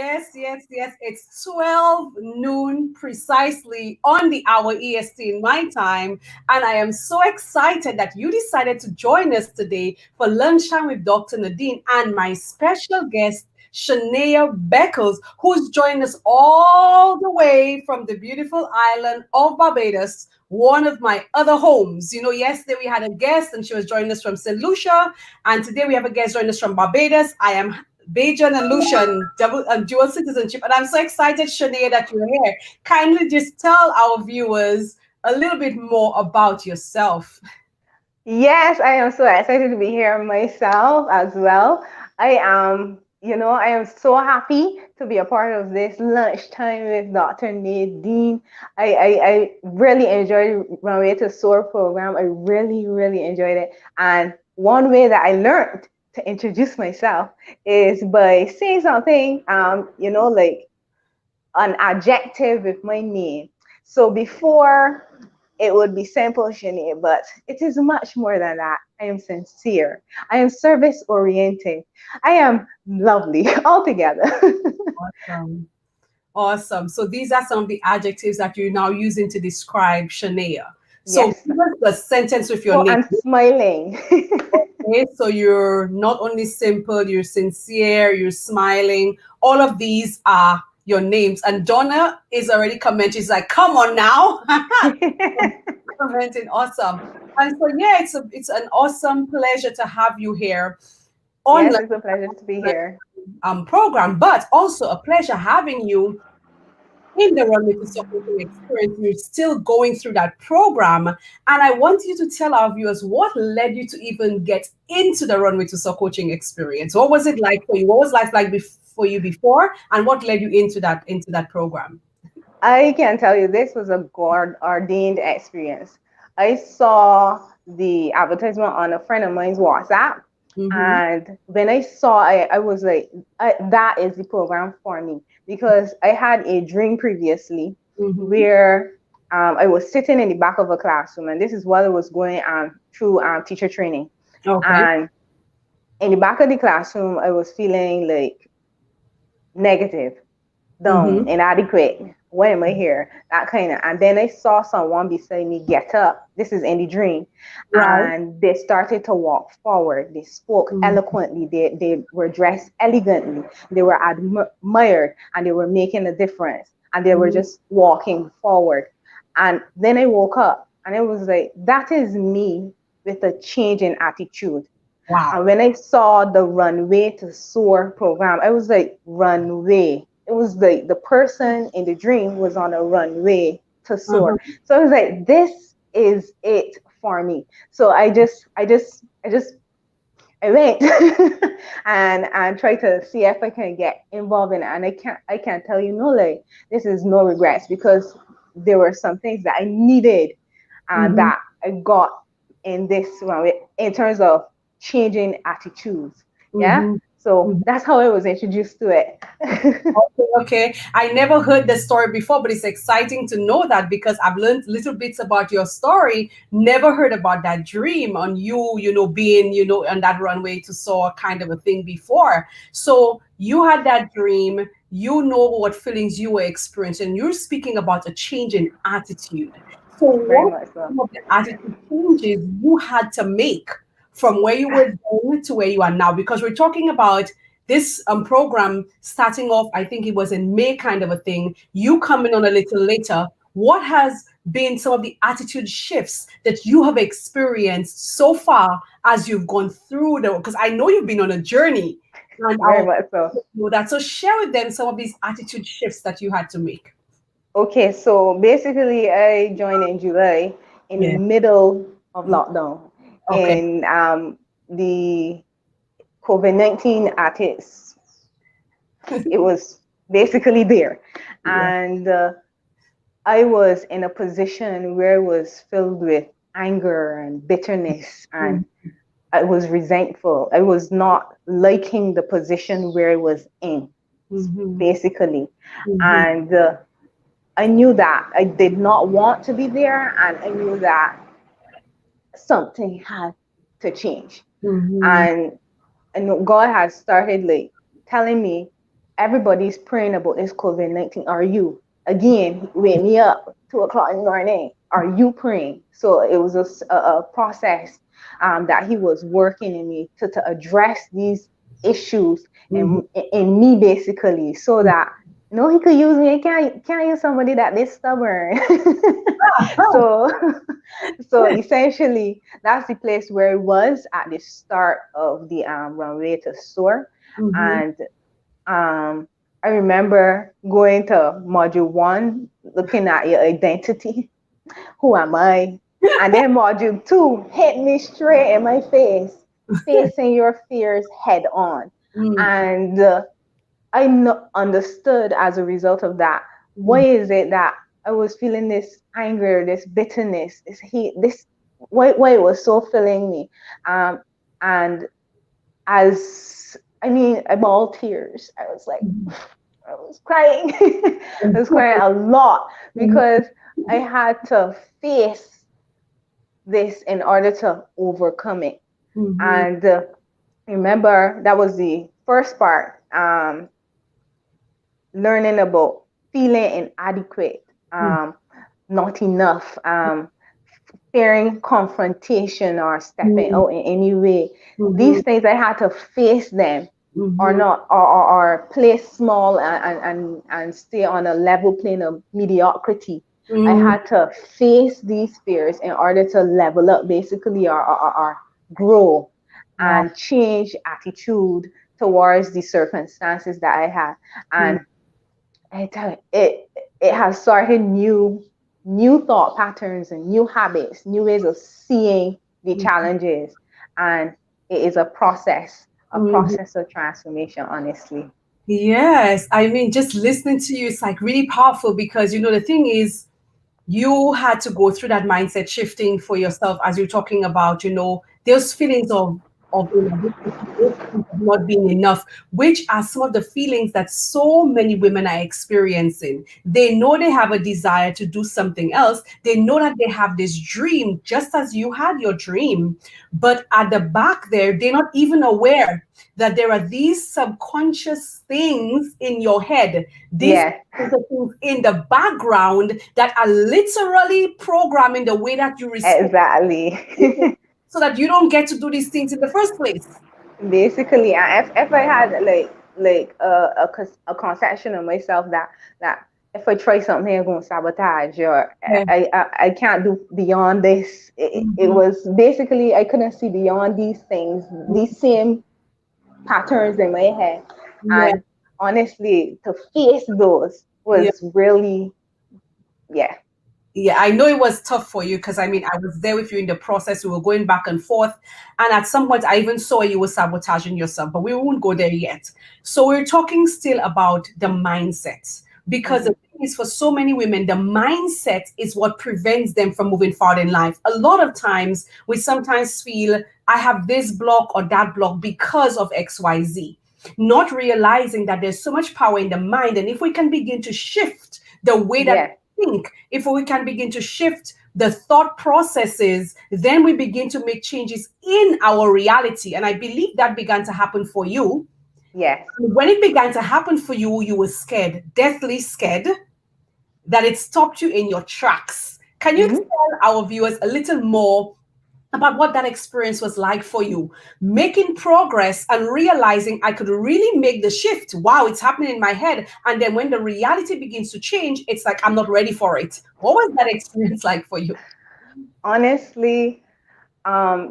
yes. It's 12 noon precisely on the hour EST in my time. And I am so excited that you decided to join us today for Lunchtime with Dr. Nadine and my special guest, Shanae Beckles, who's joined us all the way from the beautiful island of Barbados, one of my other homes. Yesterday we had a guest and she was joining us from St. Lucia, and today we have a guest joining us from Barbados. I am Bajan and Lucian, dual citizenship. And I'm so excited, Shanae, that you're here. Kindly just tell our viewers a little bit more about yourself. Yes, I am so excited to be here myself as well. I am so happy to be a part of this lunchtime with Dr. Nadine. I really enjoyed Runway to Soar program. I really, really enjoyed it. And one way that I learned to introduce myself is by saying something, like an adjective with my name. So before it would be simple, Shanae, but it is much more than that. I am sincere. I am service oriented. I am lovely altogether. Awesome. Awesome. So these are some of the adjectives that you're now using to describe Shanae. So Yes. give us the sentence with your Oh, name. and smiling. Okay, so you're not only simple, you're sincere, you're smiling. All of these are your names. And Donna is already commenting. She's like, come on now. Commenting. Awesome. And so yeah, it's an awesome pleasure to have you here on Yes, the it's a pleasure to be here. program, but also a pleasure having you in the Runway to Supporting Experience. You're still going through that program. And I want you to tell our viewers what led you to even get into the Runway to Soul Coaching Experience. What was it like for you? What was life like for you before? And what led you into that program? I can tell you this was a God ordained experience. I saw the advertisement on a friend of mine's WhatsApp. Mm-hmm. And when I saw it, I was like, that is the program for me. Because I had a dream previously Mm-hmm. where I was sitting in the back of a classroom. And this is while I was going through teacher training. Okay. And in the back of the classroom, I was feeling like negative, down, Mm-hmm. inadequate. Why am I here? That kind of. And then I saw someone beside me get up. This is in the dream. Right. And they started to walk forward. They spoke Mm-hmm. eloquently. They were dressed elegantly. They were admired and they were making a difference. And they were just walking forward. And then I woke up and it was like, that is me with a change in attitude. And Wow. when I saw the Runway to Soar program, I was like, runway. It was the person in the dream was on a runway to soar. Uh-huh. So I was like, this is it for me. So I went and tried to see if I can get involved in it. And I can't tell you no, like, this is no regrets because there were some things that I needed and Mm-hmm. that I got in this one in terms of changing attitudes. Yeah. Mm-hmm. So that's how I was introduced to it. Okay. I never heard the story before, but it's exciting to know that because I've learned little bits about your story. Never heard about that dream on you, being, on that runway to soar kind of a thing before. So you had that dream, what feelings you were experiencing. You're speaking about a change in attitude. So Very what much so. some of the attitude changes you had to make from where you were then to where you are now? Because we're talking about this program starting off, I think it was in May kind of a thing, you coming on a little later. What has been some of the attitude shifts that you have experienced so far as you've gone through because I know you've been on a journey and Very I'll much so. know that. So share with them some of these attitude shifts that you had to make. Okay, so basically I joined in July in the Yeah. middle of lockdown. Okay. And the COVID-19 at it was basically there. Yeah. And I was in a position where it was filled with anger and bitterness, and I was resentful. I was not liking the position where I was in, Mm-hmm. basically. Mm-hmm. And I knew that I did not want to be there, and I knew that something had to change. Mm-hmm. And God has started like telling me everybody's praying about this COVID-19. Are you? Again, wake me up 2 o'clock in the morning. Are you praying? So it was a process that he was working in me to address these issues Mhm. in me basically, so that he could use me. Can't use somebody that this stubborn. So so essentially that's the place where it was at the start of the runway to soar. Mhm. And I remember going to module 1, looking at your identity. Who am I? And then module 2 hit me straight in my face, facing your fears head on. Mhm. And I understood as a result of that, why Mhm. is it that I was feeling this anger, this bitterness, this hate, this why it was so filling me. And as I mean, I bawled tears. I was crying. I was crying a lot Mhm. because I had to face this in order to overcome it. Mhm. And remember, that was the first part. Learning about feeling inadequate, Mhm. not enough, fearing confrontation or stepping Mhm. out in any way. These Mhm. things I had to face them, or Mhm. not, or play small and stay on a level plane of mediocrity. I Mhm. had to face these fears in order to level up, basically, or grow Wow. and change attitude towards the circumstances that I had. Mhm. And I tell you, it has started new thought patterns and new habits, new ways of seeing the challenges, and it is a Mhm. process of transformation. Honestly, Yes, I mean, just listening to you, it's like really powerful because the thing is, you had to go through that mindset shifting for yourself as you're talking about, those feelings of inadequacy, those feelings of not being enough, which are some of the feelings that so many women are experiencing. They know they have a desire to do something else. They know that they have this dream, just as you had your dream. But at the back there, they're not even aware that there are these subconscious things in your head. These yeah, things in the background that are literally programming the way that you respond exactly. so that you don't get to do these things in the first place. Basically, if I had like a conception of myself that if I try something, I'm going to sabotage, or Yeah. I can't do beyond this. It Mhm. was basically I couldn't see beyond these things, these same patterns in my head. Yeah. And honestly, to face those Yeah. was really, yeah, Yeah, I know it was tough for you because I mean, I was there with you in the process. We were going back and forth. And at some point, I even saw you were sabotaging yourself, but we won't go there yet. So we're talking still about the mindset because the hmm, thing is, for so many women, the mindset is what prevents them from moving forward in life. A lot of times, we sometimes feel, I have this block or that block because of XYZ, not realizing that there's so much power in the mind. And if we can begin to shift the way that yeah, think, if we can begin to shift the thought processes, then we begin to make changes in our reality. And I believe that began to happen for you. yes. When it began to happen for you, you were scared, deathly scared, that it stopped you in your tracks. Can you Hmm. tell our viewers a little more about what that experience was like for you, making progress and realizing I could really make the shift? Wow, it's happening in my head. And then when the reality begins to change, it's like I'm not ready for it. What was that experience like for you? Honestly,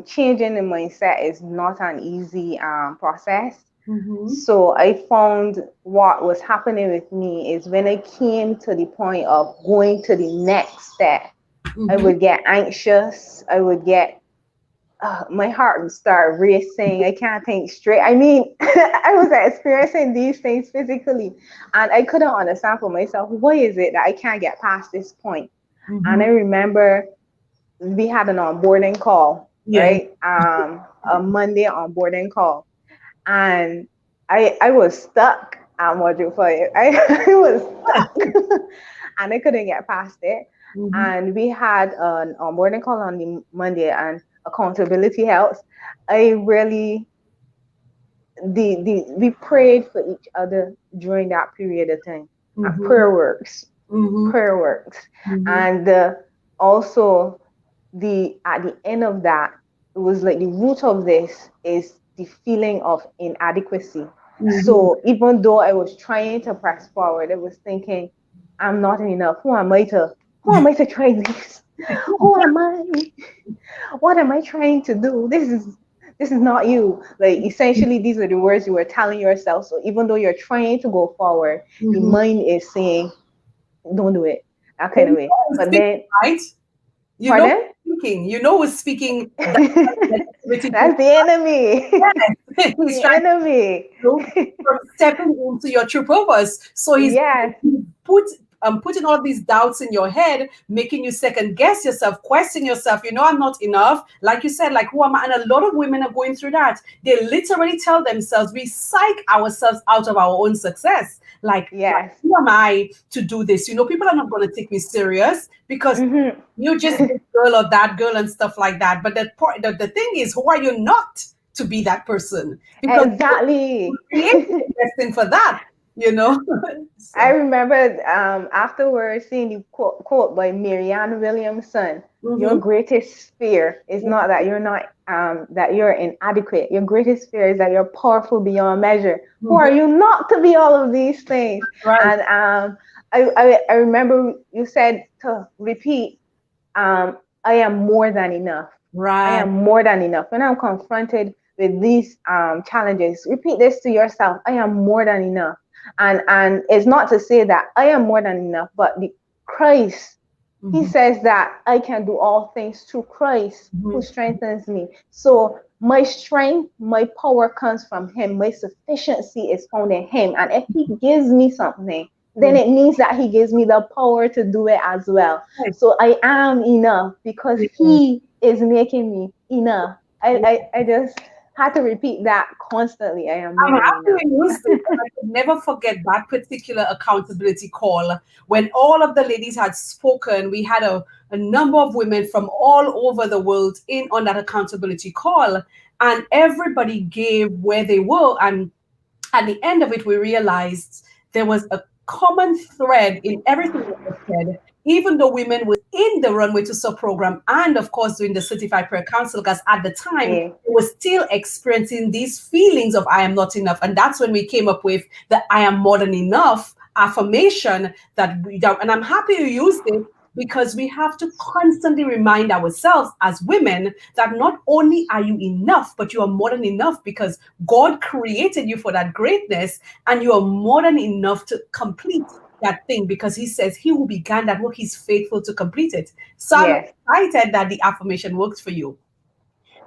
changing the mindset is not an easy process. Mm-hmm. So I found what was happening with me is when I came to the point of going to the next step, I Mm-hmm. would get anxious. I would get my heart would start racing. I can't think straight. I mean, I was experiencing these things physically, and I couldn't understand for myself, why is it that I can't get past this point? And Mm-hmm. I remember we had an onboarding call, Yeah. right? A Monday onboarding call, and I was stuck at module 5. I was stuck, and I couldn't get past it. Mm-hmm. And we had an onboarding call on the Monday, and accountability helps. I really we prayed for each other during that period of time. Mm-hmm. Prayer works, Mm-hmm. prayer works, Mm-hmm. and also the at the end of that, it was like the root of this is the feeling of inadequacy. Mm-hmm. So even though I was trying to press forward, I was thinking, I'm not enough. Who am I to try this? Who am I? What am I trying to do? This is not you. Like essentially these are the words you were telling yourself. So even though you're trying to go forward, the Mm-hmm. mind is saying, don't do it. That But kind you of know way. who's But speaking, then right? You know pardon? who's speaking. You know who's speaking that negativity to That's the enemy. yes. He's The trying enemy. know, from stepping into your true purpose. So Yes, he's put putting all these doubts in your head, making you second guess yourself, question yourself. You know, I'm not enough. Like you said, like who am I? And a lot of women are going through that. They literally tell themselves, we psych ourselves out of our own success. Like yes. who am I to do this? You know, people are not going to take me serious because Hmm. you're just this girl or that girl and stuff like that. But the thing is, who are you not to be that person? Because Exactly. created a destined for that, you know. I So, remember afterwards seeing the quote by Marianne Williamson. Your mm-hmm, greatest fear is not that you're not that you're inadequate. Your greatest fear is that you're powerful beyond measure. Who mm-hmm, are you not to be all of these things? right, And I remember you said to repeat, I am more than enough. I right. am more than enough. When I'm confronted with these challenges, repeat this to yourself. I am more than enough. And it's not to say that I am more than enough, but the Christ, he Mm-hmm, says that I can do all things through Christ who mm-hmm, strengthens me. So my strength, my power comes from him. My sufficiency is found in him. And if he gives me something, then mm-hmm. it means that he gives me the power to do it as well. Right. So I am enough because Yeah. he is making me enough. I just had to repeat that constantly. I am more I'm than happy enough. we used it. And I could never forget that particular accountability call when all of the ladies had spoken. We had a number of women from all over the world in on that accountability call, and everybody gave where they were. And at the end of it, we realized there was a common thread in everything that was said, even though women were in the Runway to Sub program and, of course, doing the Certified Prayer Council, because at the time, Yeah. they were still experiencing these feelings of I am not enough. And that's when we came up with the I am more than enough affirmation and I'm happy you used it because we have to constantly remind ourselves as women that not only are you enough, but you are more than enough because God created you for that greatness and you are more than enough to complete that thing because he says he who began that work, he's faithful to complete it. So I'm Yes. excited that the affirmation works for you.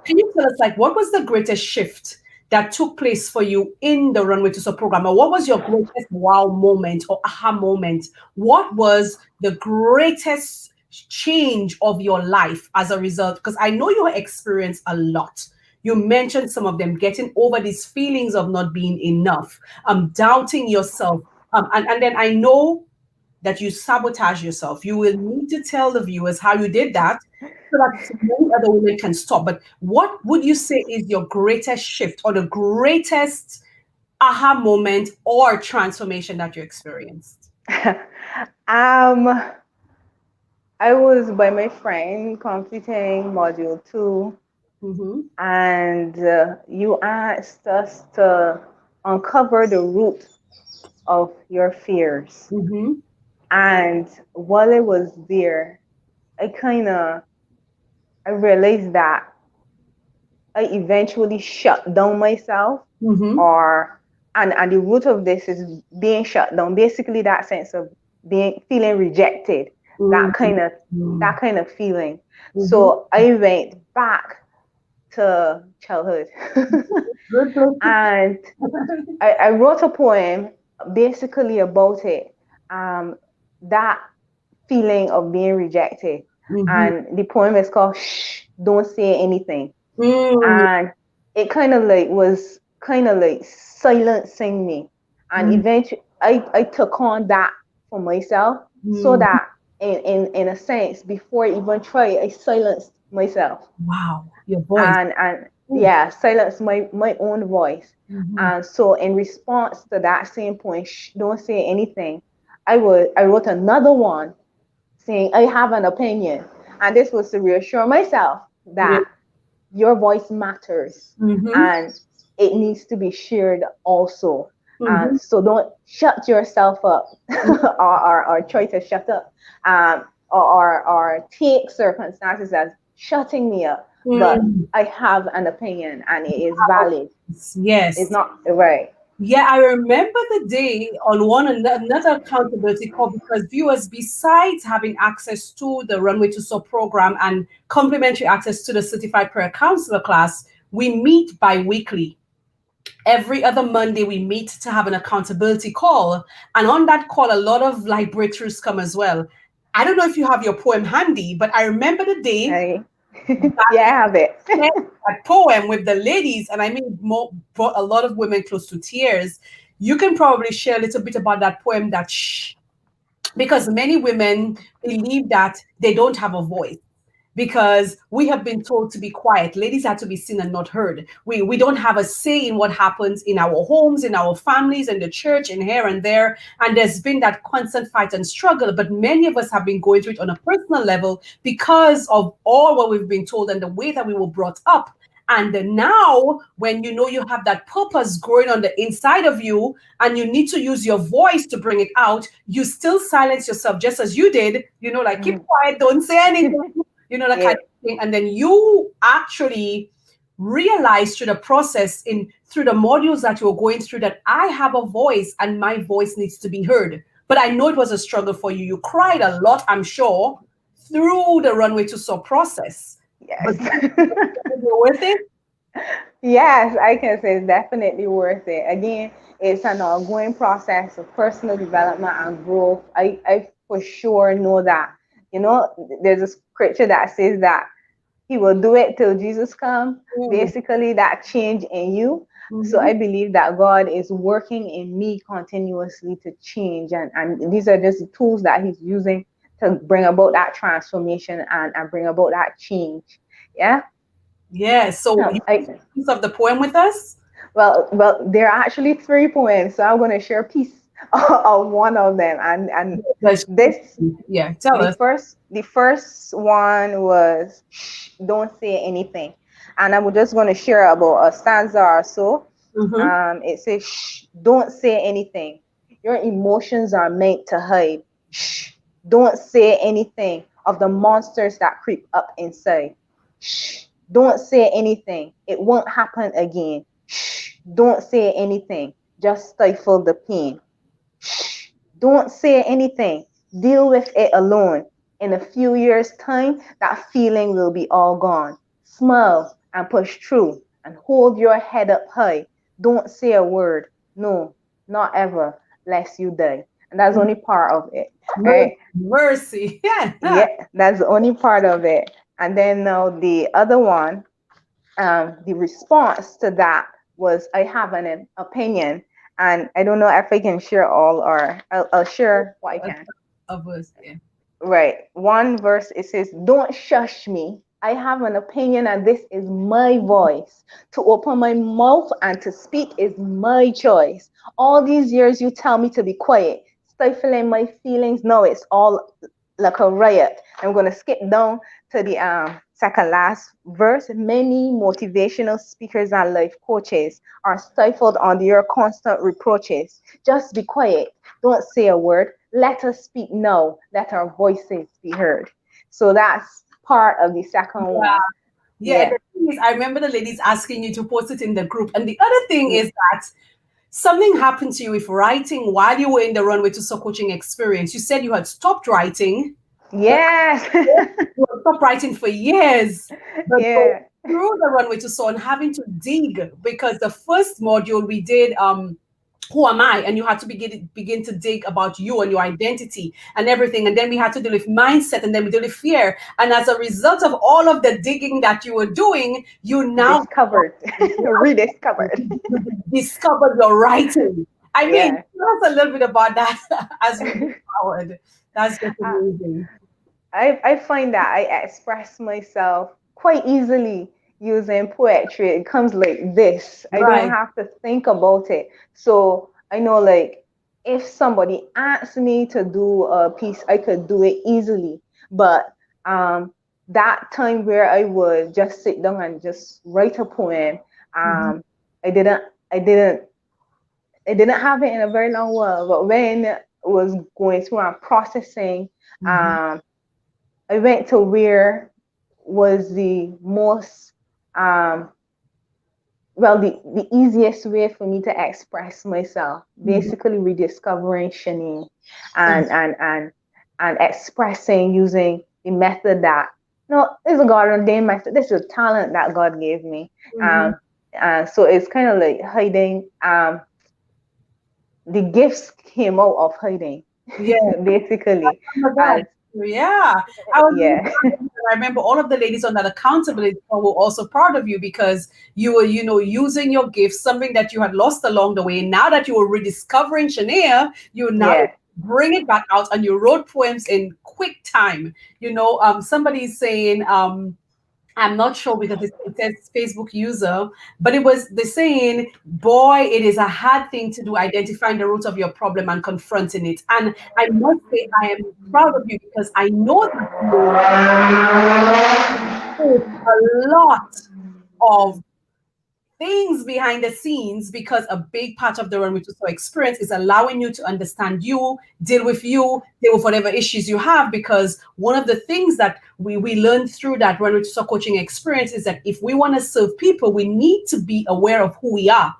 Can you tell us, like, what was the greatest shift that took place for you in the Runway to Sub program? Or what was your greatest wow moment or aha moment? What was the greatest change of your life as a result? Because I know you experienced a lot. You mentioned some of them, getting over these feelings of not being enough, doubting yourself. And then I know that you sabotage yourself. You will need to tell the viewers how you did that so that many other women can stop. But what would you say is your greatest shift or the greatest aha moment or transformation that you experienced? um, I was by my friend completing module 2, Mm-hmm. and you asked us to uncover the root of your fears. Mm-hmm. And while I was there, I realized that I eventually shut down myself, Mm-hmm. or and the root of this is being shut down. Basically, that sense of being feeling rejected, that kind of Mm-hmm. that kind of feeling. Mm-hmm. So I went back to childhood, Good, good. and I wrote a poem basically about it. That feeling of being rejected, Mm-hmm. and the poem is called "Shh, Don't Say Anything." Mm-hmm. And it kind of like was kind of like silencing me, and eventually I took on that for myself, so Mm-hmm. that in a sense, before I even try, I silenced myself. Wow, your voice. And Ooh. yeah, silence my own voice. Mhm. And so in response to that same point, don't say anything, I wrote another one saying I have an opinion. And this was to reassure myself Yeah. that your voice matters Mhm. and it needs to be shared also. And Mhm. so don't shut yourself up Mhm. or try to shut up or take circumstances as shutting me up. But Mm. I have an opinion and it is valid. It's Yes. not right. Yeah, I remember the day on another accountability call because viewers, besides having access to the Runway to Soar program and complimentary access to the Certified Prayer Counselor class, we meet bi-weekly. Every other Monday, we meet to have an accountability call. And on that call, a lot of like breakthroughs come as well. I don't know if you have your poem handy, but I remember the day I, that yeah, I we have it. shared that poem with the ladies, and I mean, brought a lot of women close to tears. You can probably share a little bit about that poem, because many women believe that they don't have a voice because we have been told to be quiet. Ladies are to be seen and not heard. We don't have a say in what happens in our homes, in our families, in the church, and here and there. And there's been that constant fight and struggle. But many of us have been going through it on a personal level because of all what we've been told and the way that we were brought up. And then now, when you know you have that purpose growing on the inside of you, and you need to use your voice to bring it out, you still silence yourself just as you did, like keep Mhm. quiet, don't say anything, that kind Yeah. of thing. And then you actually realize through the process, in through the modules that you're going through, that I have a voice and my voice needs to be heard. But I know it was a struggle for you. You cried a lot, I'm sure, through the Runway to Soar process. But Yes. was it worth it? Yes, I can say it's definitely worth it. Again, it's an ongoing process of personal development and growth. I for sure know that. There's a scripture that says that he will do it till Jesus come. Mm. Basically, that change in you. So Mhm. I believe that God is working in me continuously to change. And these are just the tools that he's using to bring about that transformation and bring about that change. Yeah. Yeah. So No, you have a piece of the poem with us? well, there are actually three poems, so I'm going to share a piece of one of them. And Yes. this, Yeah. Tell us. the first one was Shh, don't say anything, and I'm just going to share about a stanza or so. Mm-hmm. It says, Shh, don't say anything. Your emotions are meant to hide. Shh, don't say anything of the monsters that creep up inside. Shh, don't say anything. It won't happen again. Shh, don't say anything. Just stifle the pain. Shh, don't say anything. Deal with it alone. In a few years' time, that feeling will be all gone. Smile and push through and hold your head up high. Don't say a word. No, not ever, lest you die. And that's only part of it, Mercy. right? Mercy. Yeah. Yeah, that's the only part of it. And then now the other one, the response to that was I have an opinion, and I don't know if I can share all, or I'll share what I can. Of us. Yeah. Right. One verse it says, don't shush me. I have an opinion, and this is my voice. To open my mouth and to speak is my choice. All these years you tell me to be quiet, stifling my feelings. No, it's all like a riot. I'm going to skip down to the second last verse. Many motivational speakers and life coaches are stifled under your constant reproaches. Just be quiet. Don't say a word. Let us speak now. Let our voices be heard. So that's part of the second one. Yeah. Yeah. The thing is, I remember the ladies asking you to post it in the group. And the other thing Yeah. is that something happened to you with writing while you were in the Runway to Soul coaching experience. You said you had stopped writing. Yes. You had stopped writing for years. But going Yeah. through the Runway to Soul and having to dig, because the first module we did, who am I? And you had to begin to dig about you and your identity and everything. And then we had to deal with mindset, and then we deal with fear. And as a result of all of the digging that you were doing, you now Discovered. Rediscovered. discovered your writing. I mean, Yeah. tell us a little bit about that as we move forward. That's just amazing. I find that I express myself quite easily. using poetry, it comes like this. I don't Right. have to think about it. So I know, like, if somebody asked me to do a piece, I could do it easily. But um, that time where I would just sit down and just write a poem, Mm-hmm. um, I didn't, I didn't, I didn't have it in a very long while. But when I was going through and processing, Mm-hmm. um, I went to where was the most um, the easiest way for me to express myself, Mm-hmm. basically rediscovering Shanae and and and and expressing using the method that no, this is a God ordained method. This is a talent that God gave me. Mm-hmm. Um, so it's kind of like hiding. The gifts came out of hiding, Yeah. basically. Oh my As God. Yeah. I was really yeah, proud of you. I remember all of the ladies on that accountability call were also proud of you because you were, using your gifts, something that you had lost along the way. Now that you were rediscovering Shania, you now yeah. bring it back out and you wrote poems in quick time. Somebody's saying, I'm not sure because it says Facebook user, but it was the saying, boy, it is a hard thing to do, identifying the root of your problem and confronting it. And I must say, I am proud of you because I know that you did a lot of things behind the scenes because a big part of the Run With Soul experience is allowing you to understand you, deal with whatever issues you have. Because one of the things that we learned through that Run With Soul coaching experience is that if we want to serve people, we need to be aware of who we are,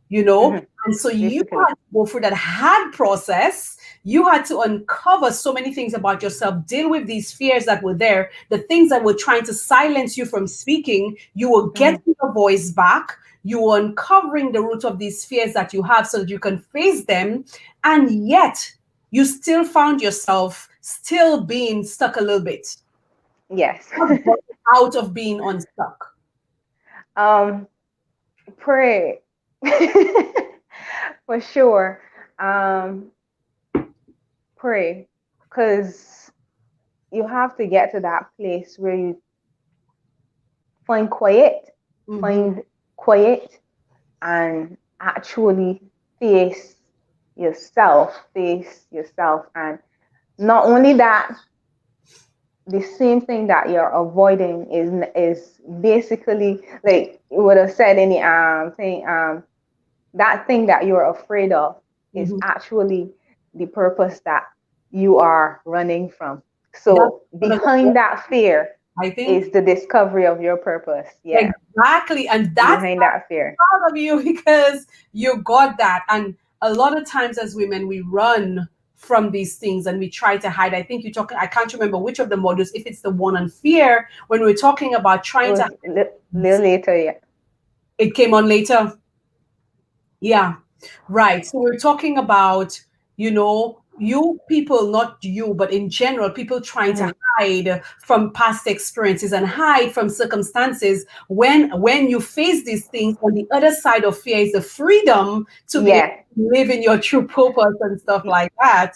you know? Hmm. And so you Basically, had to go through that hard process. You had to uncover so many things about yourself, deal with these fears that were there, the things that were trying to silence you from speaking. You were hmm, getting your voice back. You were uncovering the root of these fears that you have so that you can face them. And yet, you still found yourself still being stuck a little bit. yes. What got you out of being unstuck? um, Pray. For sure. Um, Pray. Because you have to get to that place where you find quiet, Mm-hmm. find quiet, and actually face face yourself. And not only that, the same thing that you're avoiding is basically like you would have said in the thing that thing that you're afraid of is Mm-hmm. actually the purpose that you are running from. That's So one of the, behind that fear I think. is the discovery of your purpose. Yeah, Exactly. And that's behind that fear. proud of you because you got that. And a lot of times as women, we run from these things and we try to hide. I think you talk, I can't remember which of the modules, if it's the one on fear, when we're talking about It trying to, was little later. Yeah. it came on later. Yeah, right. So we're talking about, you people, not you, but in general, people trying to Hmm. hide from past experiences and hide from circumstances. When you face these things, on the other side of fear is the freedom to be able Yeah. to live in your true purpose and stuff like that.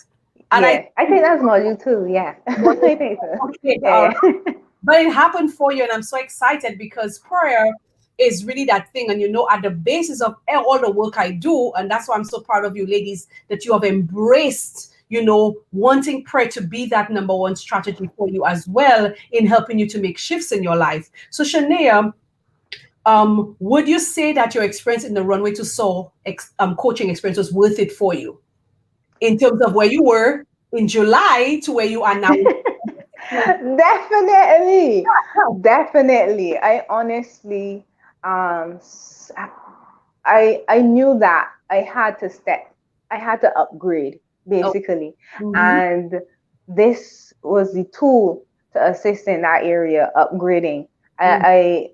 And I Yeah. I think that's module two. Yeah. I think so. okay, Yeah. Yeah. but it happened for you, and I'm so excited because prayer is really that thing. And at the basis of all the work I do, and that's why I'm so proud of you, ladies, that you have embraced, wanting prayer to be that number one strategy for you as well in helping you to make shifts in your life. So, Shanae, would you say that your experience in the Runway to Soul coaching experience was worth it for you in terms of where you were in July to where you are now? Definitely. Definitely. I honestly, um, s- I knew that I had to upgrade Oh, basically, mhm, and this was the tool to assist in that area, upgrading. mhm,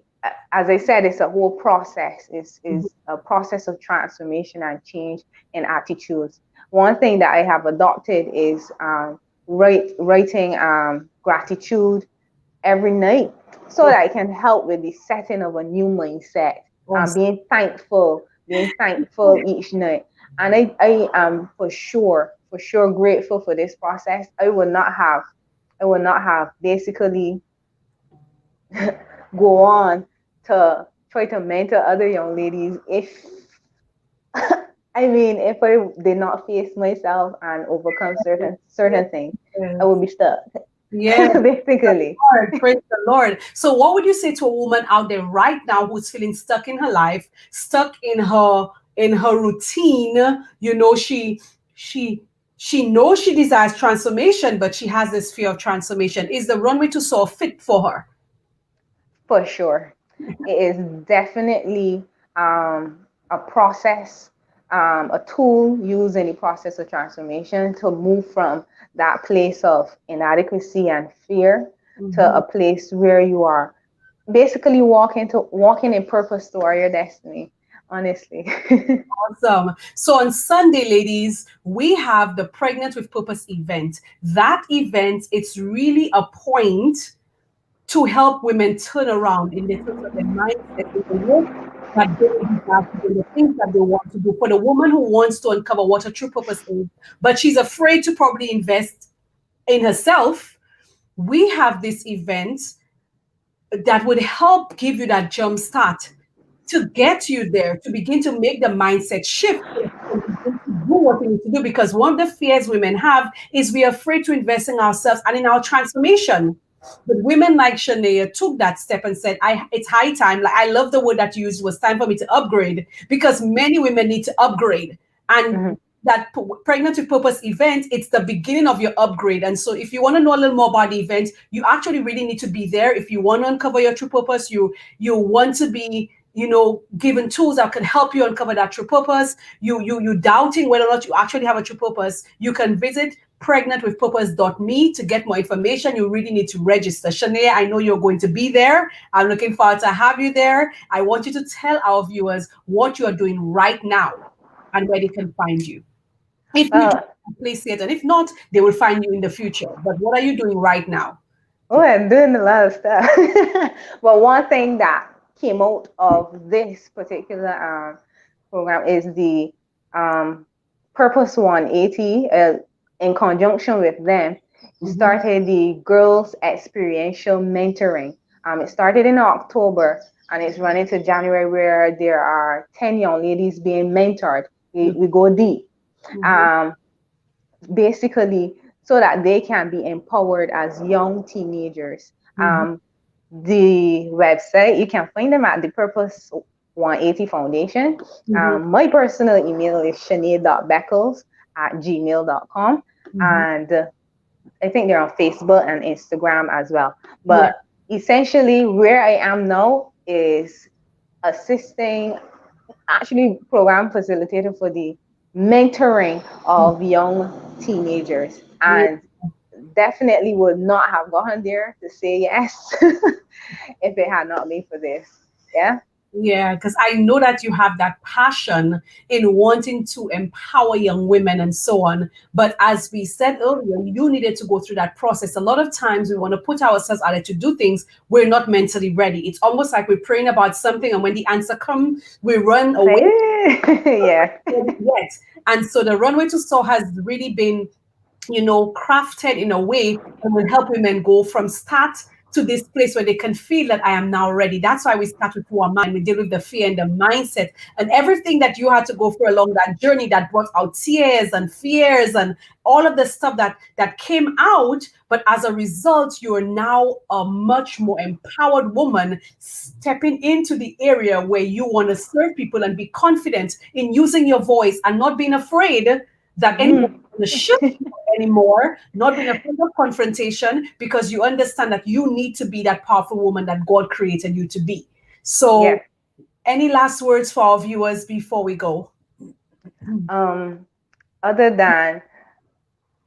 As I said, it's a whole process. mhm, Is a process of transformation and change in attitudes. One thing that I have adopted is writing gratitude every night so oh, that it can help with the setting of a new mindset, awesome. being thankful each night. And I am for sure grateful for this process. I would not have basically go on to try to mentor other young ladies if I mean, if I did not face myself and overcome Yes, certain things, I yes. would be stuck, Yes. basically. Lord, praise the Lord. So, what would you say to a woman out there right now who's feeling stuck in her life, stuck in her routine? You know, she she knows she desires transformation, but she has this fear of transformation. Is the runway to soar fit for her? For sure. It is definitely a process, a tool used in the process of transformation to move from that place of inadequacy and fear to a Mhm. place where you are basically walking in purpose toward your destiny, honestly. Awesome. So on Sunday, ladies, we have the Pregnant with Purpose event. That event, it's really a point to help women turn around in the terms of their mindset, in the work that they desire to do, in the things that they want to do. For the woman who wants to uncover what her true purpose is, but she's afraid to probably invest in herself, we have this event that would help give you that jump start to get you there, to begin to make the mindset shift so that you can begin to do what you need to do. Because one of the fears women have is we are afraid to invest in ourselves and in our transformation. But women like Shanae took that step and said, it's high time. Like I love the word that you used, was time for me to upgrade because many women need to upgrade. And Mhm. that Pregnant with Purpose event, it's the beginning of your upgrade. And so if you want to know a little more about the event, you actually really need to be there. If you want to uncover your true purpose, you want to be, given tools that can help you uncover that true purpose. You doubting whether or not you actually have a true purpose, you can visit pregnantwithpurpose.me to get more information. You really need to register. Shanae, I know you're going to be there. I'm looking forward to have you there. I want you to tell our viewers what you are doing right now and where they can find you. If you do, Well, please say it. And if not, they will find you in the future. But what are you doing right now? oh, I'm doing a lot of stuff. But one thing that came out of this particular program is the um, Purpose 180. In conjunction with them, Mm-hmm. started the Girls Experiential Mentoring. It started in October and it's running to January, where there are 10 young ladies being mentored. We go deep. Mm-hmm. Um, Basically so that they can be empowered as young teenagers. Mm-hmm. The website, you can find them at the Purpose 180 Foundation. Mm-hmm. My personal email is shanae.beckles@gmail.com. Mm-hmm. And I think they're on Facebook and Instagram as well. Yeah. But essentially, where I am now is assisting, actually program facilitator for the mentoring of young teenagers, Yeah. and definitely would not have gotten there to say yes if it had not been for this. Yeah. Yeah, because I know that you have that passion in wanting to empower young women and so on. But as we said earlier, you needed to go through that process. A lot of times we want to put ourselves out there to do things, we're not mentally ready. It's almost like we're praying about something, and when the answer comes, we run It's like, away yeah. yet. And so the runway to store has really been, crafted in a way that will help women go from start to this place where they can feel that I am now ready. That's why we start with our mind. We deal with the fear and the mindset and everything that you had to go through along that journey that brought out tears and fears and all of the stuff that came out. But as a result, you are now a much more empowered woman stepping into the area where you want to serve people and be confident in using your voice and not being afraid that anyone Mm. is going to shut you up anymore, not being afraid of confrontation because you understand that you need to be that powerful woman that God created you to be. Yeah. So, any last words for our viewers before we go? um Other than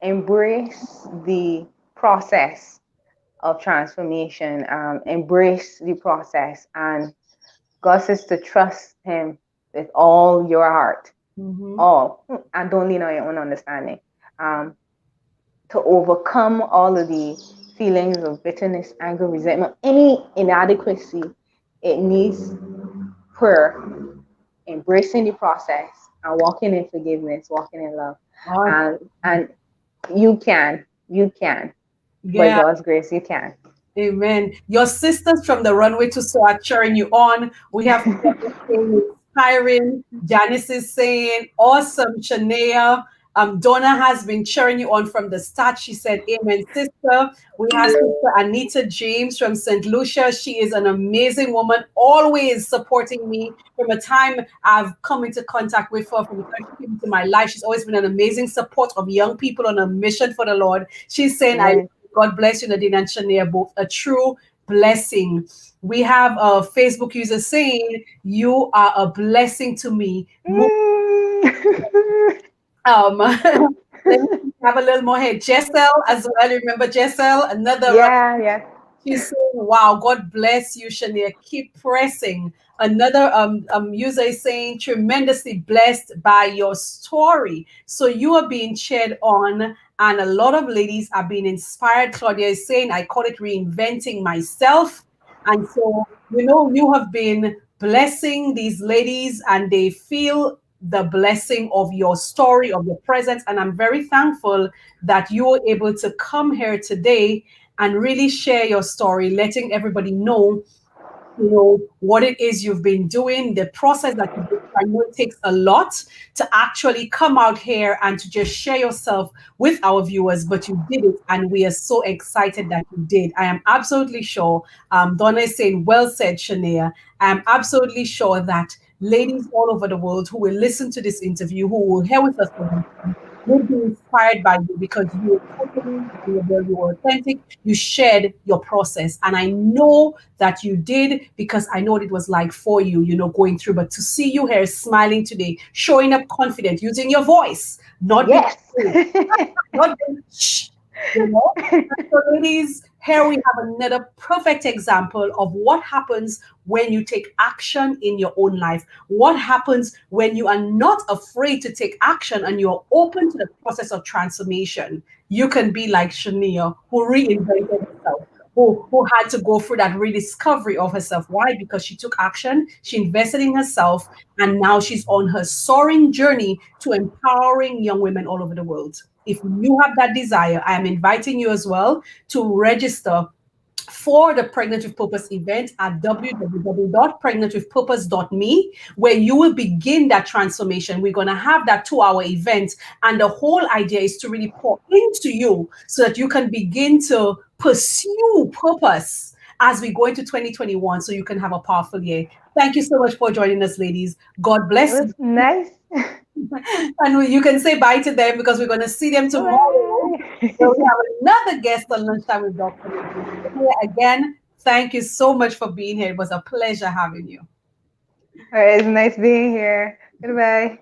embrace the process of transformation, embrace the process, and God says to trust him with all your heart, Mm-hmm. all, and don't lean on your own understanding. um to overcome all of the feelings of bitterness, anger, resentment, any inadequacy, it needs prayer, embracing the process, and walking in forgiveness, walking in love. All And you can, by yeah. God's grace, you can. Amen. Your sisters from the runway to so are cheering you on. We have inspiring. Janice is saying, awesome, Shanae. Donna has been cheering you on from the start. She said, Amen, sister. We have Sister Anita James from St. Lucia. She is an amazing woman, always supporting me from a time I've come into contact with her, from the time she came into my life. She's always been an amazing support of young people on a mission for the Lord. She's saying, I Yes. God bless you, Nadine and Shanae, both a true blessing. We have a Facebook user saying, you are a blessing to me. Mm. Let me have a little more here. Jessel as well. Remember Jessel? Another Yeah, yeah. She's saying, wow, God bless you, Shania. Keep pressing. Another user is saying, tremendously blessed by your story. So you are being cheered on, and a lot of ladies are being inspired. Claudia is saying, I call it reinventing myself. And so, you have been blessing these ladies, and they feel the blessing of your story, of your presence. And I'm very thankful that you were able to come here today and really share your story, letting everybody know, what it is you've been doing, the process that you do. I know it takes a lot to actually come out here and to just share yourself with our viewers, but you did it, and we are so excited that you did. I am absolutely sure. Donna is saying, well said, Shania. I am absolutely sure that ladies all over the world who will listen to this interview, who will hear with us for the will be inspired by you because you were totally vulnerable, you were authentic, you shared your process. And I know that you did because I know what it was like for you, going through. But to see you here smiling today, showing up confident, using your voice, not being Yes. afraid, not being shh, you know. So, ladies, here we have another perfect example of what happens when you take action in your own life. What happens when you are not afraid to take action and you're open to the process of transformation. You can be like Shania, who reinvented herself. Who had to go through that rediscovery of herself. Why? Because she took action, she invested in herself, and now she's on her soaring journey to empowering young women all over the world. If you have that desire, I am inviting you as well to register for the Pregnant with Purpose event at www.pregnantwithpurpose.me, where you will begin that transformation. We're going to have that 2-hour event, and the whole idea is to really pour into you so that you can begin to pursue purpose as we go into 2021 so you can have a powerful year. Thank you so much for joining us, ladies. God It bless was you. nice. And you can say bye to them because we're going to see them tomorrow. So we Bye. have another guest on Lunchtime with Dr. Nadine. Again, thank you so much for being here. It was a pleasure having you. All right, it's nice being here. Goodbye.